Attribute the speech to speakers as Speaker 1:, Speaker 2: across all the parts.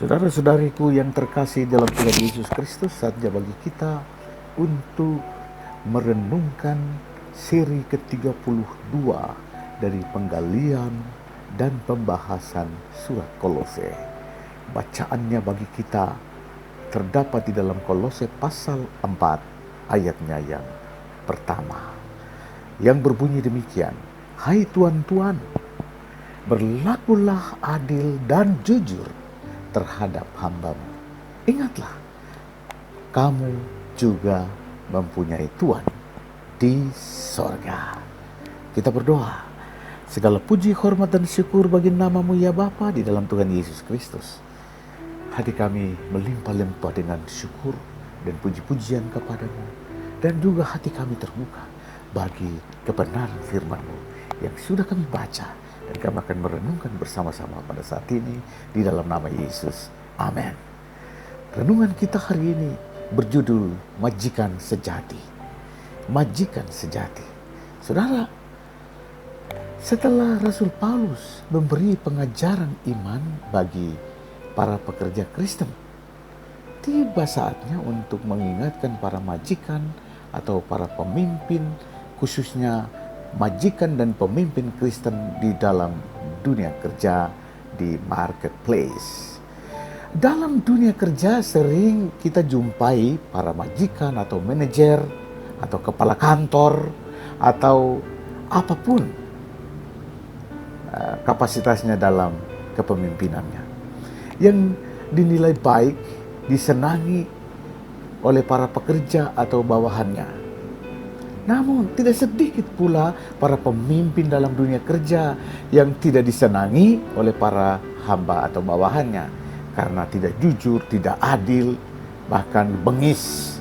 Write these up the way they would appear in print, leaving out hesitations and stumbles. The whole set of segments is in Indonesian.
Speaker 1: Saudara-saudariku yang terkasih dalam Tuhan Yesus Kristus, saatnya bagi kita untuk merenungkan seri ke-32 dari penggalian dan pembahasan surat Kolose. Bacaannya bagi kita terdapat di dalam Kolose pasal 4 ayatnya yang pertama, yang berbunyi demikian: Hai tuan-tuan, berlakulah adil dan jujur terhadap hambamu. Ingatlah, kamu juga mempunyai Tuhan di sorga. Kita berdoa. Segala puji, hormat, dan syukur bagi nama-Mu ya Bapa di dalam Tuhan Yesus Kristus. Hati kami melimpah-limpah dengan syukur dan puji-pujian kepadamu. Dan juga hati kami terbuka bagi kebenaran firman-Mu yang sudah kami baca. Dan kami akan merenungkan bersama-sama pada saat ini di dalam nama Yesus. Amin. Renungan kita hari ini berjudul Majikan Sejati. Majikan Sejati. Saudara, setelah Rasul Paulus memberi pengajaran iman bagi para pekerja Kristen, tiba saatnya untuk mengingatkan para majikan atau para pemimpin, khususnya majikan dan pemimpin Kristen di dalam dunia kerja, di marketplace. Dalam dunia kerja sering kita jumpai para majikan atau manajer atau kepala kantor atau apapun kapasitasnya dalam kepemimpinannya, yang dinilai baik, disenangi oleh para pekerja atau bawahannya. Namun tidak sedikit pula para pemimpin dalam dunia kerja yang tidak disenangi oleh para hamba atau bawahannya karena tidak jujur, tidak adil, bahkan bengis,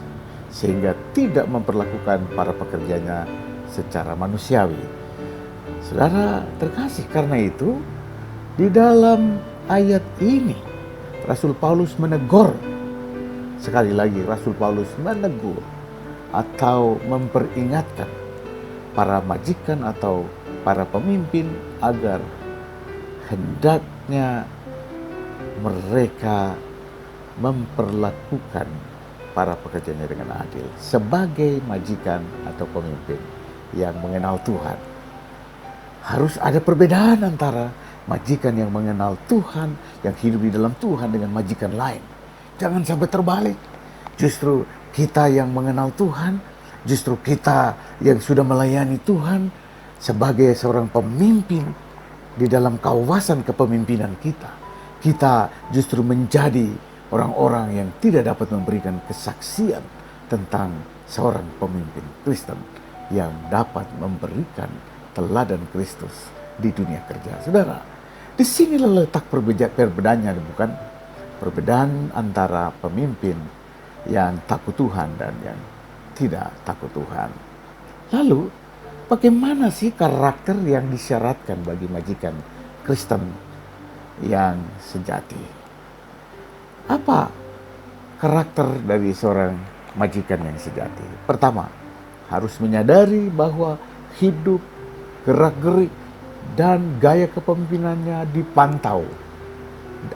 Speaker 1: sehingga tidak memperlakukan para pekerjanya secara manusiawi. Saudara terkasih, karena itu di dalam ayat ini Rasul Paulus menegur, sekali lagi Rasul Paulus menegur atau memperingatkan para majikan atau para pemimpin agar hendaknya mereka memperlakukan para pekerjanya dengan adil sebagai majikan atau pemimpin yang mengenal Tuhan. Harus ada perbedaan antara majikan yang mengenal Tuhan, yang hidup di dalam Tuhan, dengan majikan lain. Jangan sampai terbalik. Justru kita yang mengenal Tuhan, justru kita yang sudah melayani Tuhan sebagai seorang pemimpin di dalam kawasan kepemimpinan kita, kita justru menjadi orang-orang yang tidak dapat memberikan kesaksian tentang seorang pemimpin Kristen yang dapat memberikan teladan Kristus di dunia kerja. Saudara, disinilah letak perbedaannya, bukan? Perbedaan antara pemimpin yang takut Tuhan dan yang tidak takut Tuhan. Lalu, bagaimana sih karakter yang disyaratkan bagi majikan Kristen yang sejati? Apa karakter dari seorang majikan yang sejati? Pertama, harus menyadari bahwa hidup, gerak-gerik, dan gaya kepemimpinannya dipantau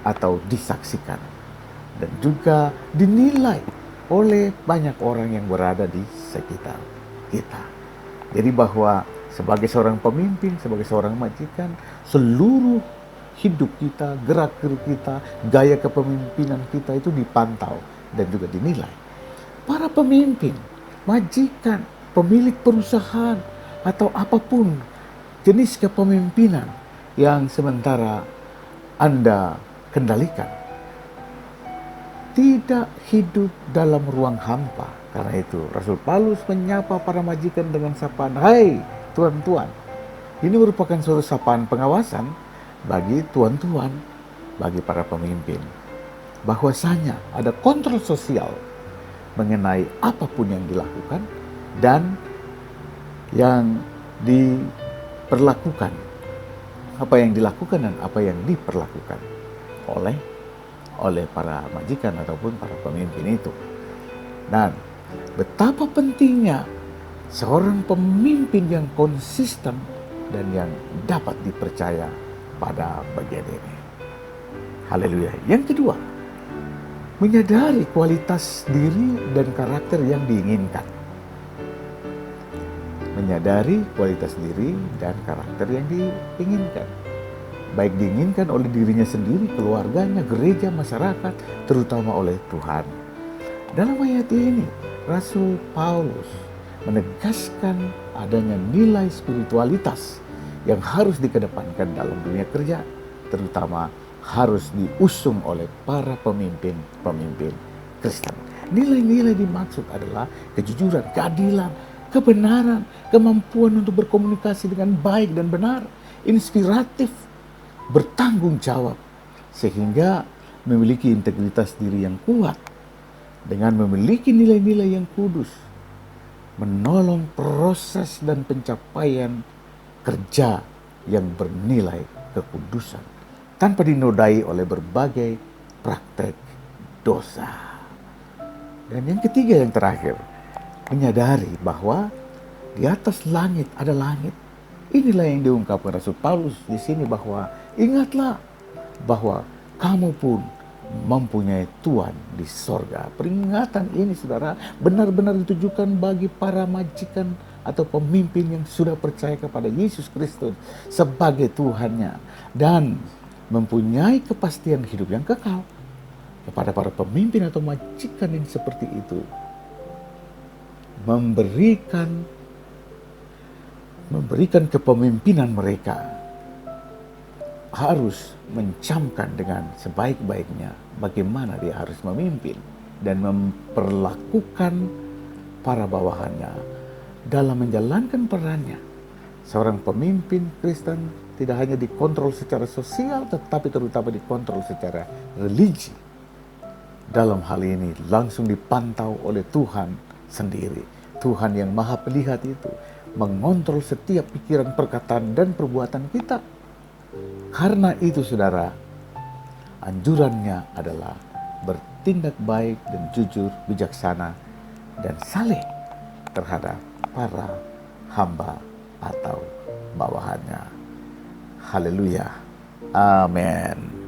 Speaker 1: atau disaksikan dan juga dinilai oleh banyak orang yang berada di sekitar kita. Jadi bahwa sebagai seorang pemimpin, sebagai seorang majikan, seluruh hidup kita, gerak-gerik kita, gaya kepemimpinan kita itu dipantau dan juga dinilai. Para pemimpin, majikan, pemilik perusahaan, atau apapun jenis kepemimpinan yang sementara Anda kendalikan, tidak hidup dalam ruang hampa. Karena itu Rasul Paulus menyapa para majikan dengan sapaan, "Hai tuan-tuan." Ini merupakan suatu sapaan pengawasan bagi tuan-tuan, bagi para pemimpin. Bahwasanya ada kontrol sosial mengenai apapun yang dilakukan dan yang diperlakukan, apa yang dilakukan dan apa yang diperlakukan oleh para majikan ataupun para pemimpin itu. Dan betapa pentingnya seorang pemimpin yang konsisten dan yang dapat dipercaya pada bagian ini. Haleluya. Yang kedua, menyadari kualitas diri dan karakter yang diinginkan. Menyadari kualitas diri dan karakter yang diinginkan. Baik diinginkan oleh dirinya sendiri, keluarganya, gereja, masyarakat, terutama oleh Tuhan. Dalam ayat ini, Rasul Paulus menegaskan adanya nilai spiritualitas yang harus dikedepankan dalam dunia kerja, terutama harus diusung oleh para pemimpin-pemimpin Kristen. Nilai-nilai dimaksud adalah kejujuran, keadilan, kebenaran, kemampuan untuk berkomunikasi dengan baik dan benar, inspiratif, bertanggung jawab, sehingga memiliki integritas diri yang kuat, dengan memiliki nilai-nilai yang kudus, menolong proses dan pencapaian kerja yang bernilai kekudusan, tanpa dinodai oleh berbagai praktek dosa. Dan yang ketiga, yang terakhir, menyadari bahwa di atas langit ada langit. Inilah yang diungkapkan Rasul Paulus di sini, bahwa ingatlah bahwa kamu pun mempunyai Tuhan di sorga. Peringatan ini, saudara, benar-benar ditujukan bagi para majikan atau pemimpin yang sudah percaya kepada Yesus Kristus sebagai Tuhannya dan mempunyai kepastian hidup yang kekal. Kepada para pemimpin atau majikan yang seperti itu, memberikan kepemimpinan mereka harus mencamkan dengan sebaik-baiknya bagaimana dia harus memimpin dan memperlakukan para bawahannya dalam menjalankan perannya. Seorang pemimpin Kristen tidak hanya dikontrol secara sosial, tetapi terutama dikontrol secara religi. Dalam hal ini langsung dipantau oleh Tuhan sendiri. Tuhan yang Maha Pelihat itu mengontrol setiap pikiran, perkataan, dan perbuatan kita. Karena itu, saudara, anjurannya adalah bertindak baik dan jujur, bijaksana, dan saleh terhadap para hamba atau bawahannya. Haleluya. Amin.